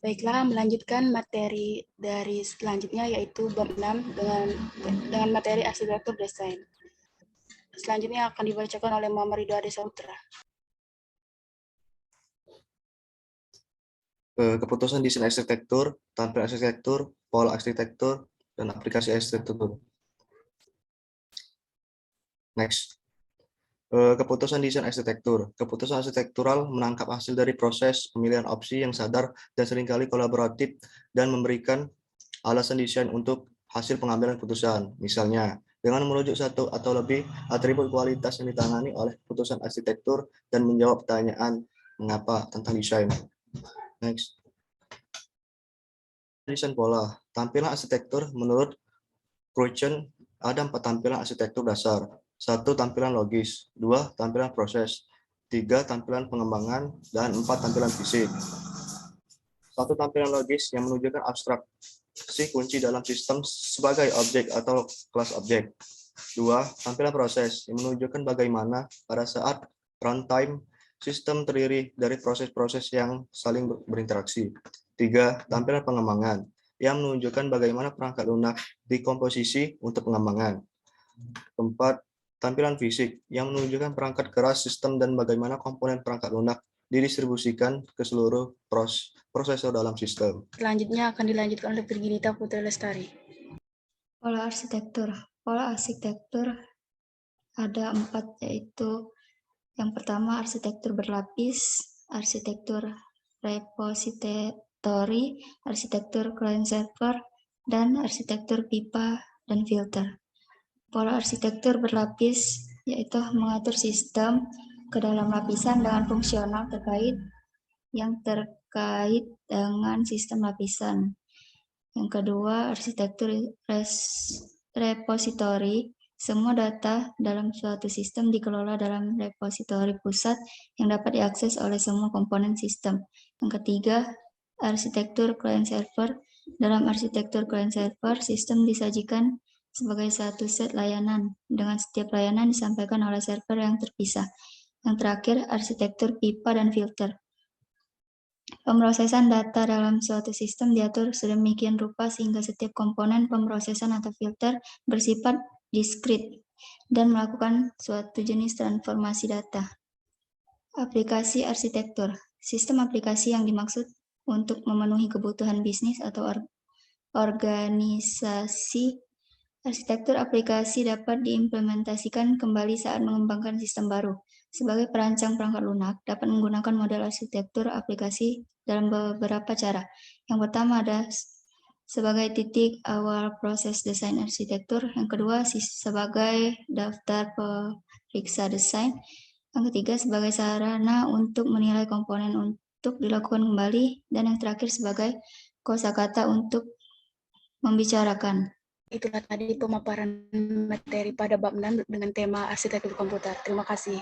Baiklah, melanjutkan materi dari selanjutnya yaitu bab 6 dengan materi arsitektur desain. Selanjutnya akan dibacakan oleh Muhammad Ridho Ade Sautra. Keputusan desain arsitektur, tampilan arsitektur, pola arsitektur, dan aplikasi arsitektur. Next. Keputusan desain arsitektur. Keputusan arsitektural menangkap hasil dari proses pemilihan opsi yang sadar dan seringkali kolaboratif dan memberikan alasan desain untuk hasil pengambilan keputusan. Misalnya, dengan merujuk satu atau lebih atribut kualitas yang ditangani oleh keputusan arsitektur dan menjawab pertanyaan mengapa tentang desain. Next. Desain pola. Tampilan arsitektur menurut Cruikshank ada 4 tampilan arsitektur dasar. 1. Tampilan logis. 2. Tampilan proses. 3. Tampilan pengembangan. Dan 4. Tampilan fisik. 1. Tampilan logis yang menunjukkan abstraksi kunci dalam sistem sebagai objek atau kelas objek. 2. Tampilan proses yang menunjukkan bagaimana pada saat runtime sistem terdiri dari proses-proses yang saling berinteraksi. 3. Tampilan pengembangan yang menunjukkan bagaimana perangkat lunak dikomposisi untuk pengembangan. 4. Tampilan fisik yang menunjukkan perangkat keras sistem dan bagaimana komponen perangkat lunak didistribusikan ke seluruh prosesor dalam sistem. Selanjutnya akan dilanjutkan oleh Virginita Putri Lestari. Pola arsitektur. Pola arsitektur ada 4, yaitu yang pertama arsitektur berlapis, arsitektur repository, arsitektur client server, dan arsitektur pipa dan filter. Pola arsitektur berlapis yaitu mengatur sistem ke dalam lapisan dengan fungsional yang terkait dengan sistem lapisan. Yang kedua, arsitektur repository. Semua data dalam suatu sistem dikelola dalam repositori pusat yang dapat diakses oleh semua komponen sistem. Yang ketiga, arsitektur client server. Dalam arsitektur client server, sistem disajikan sebagai satu set layanan, dengan setiap layanan disampaikan oleh server yang terpisah. Yang terakhir, arsitektur pipa dan filter. Pemrosesan data dalam suatu sistem diatur sedemikian rupa sehingga setiap komponen pemrosesan atau filter bersifat diskrit dan melakukan suatu jenis transformasi data. Aplikasi arsitektur. Sistem aplikasi yang dimaksud untuk memenuhi kebutuhan bisnis atau organisasi. Arsitektur aplikasi dapat diimplementasikan kembali saat mengembangkan sistem baru. Sebagai perancang perangkat lunak, dapat menggunakan model arsitektur aplikasi dalam beberapa cara. Yang pertama ada sebagai titik awal proses desain arsitektur. Yang kedua, sebagai daftar periksa desain. Yang ketiga, sebagai sarana untuk menilai komponen untuk dilakukan kembali. Dan yang terakhir, sebagai kosakata untuk membicarakan. Itulah tadi pemaparan materi pada bab 6 dengan tema arsitektur komputer. Terima kasih.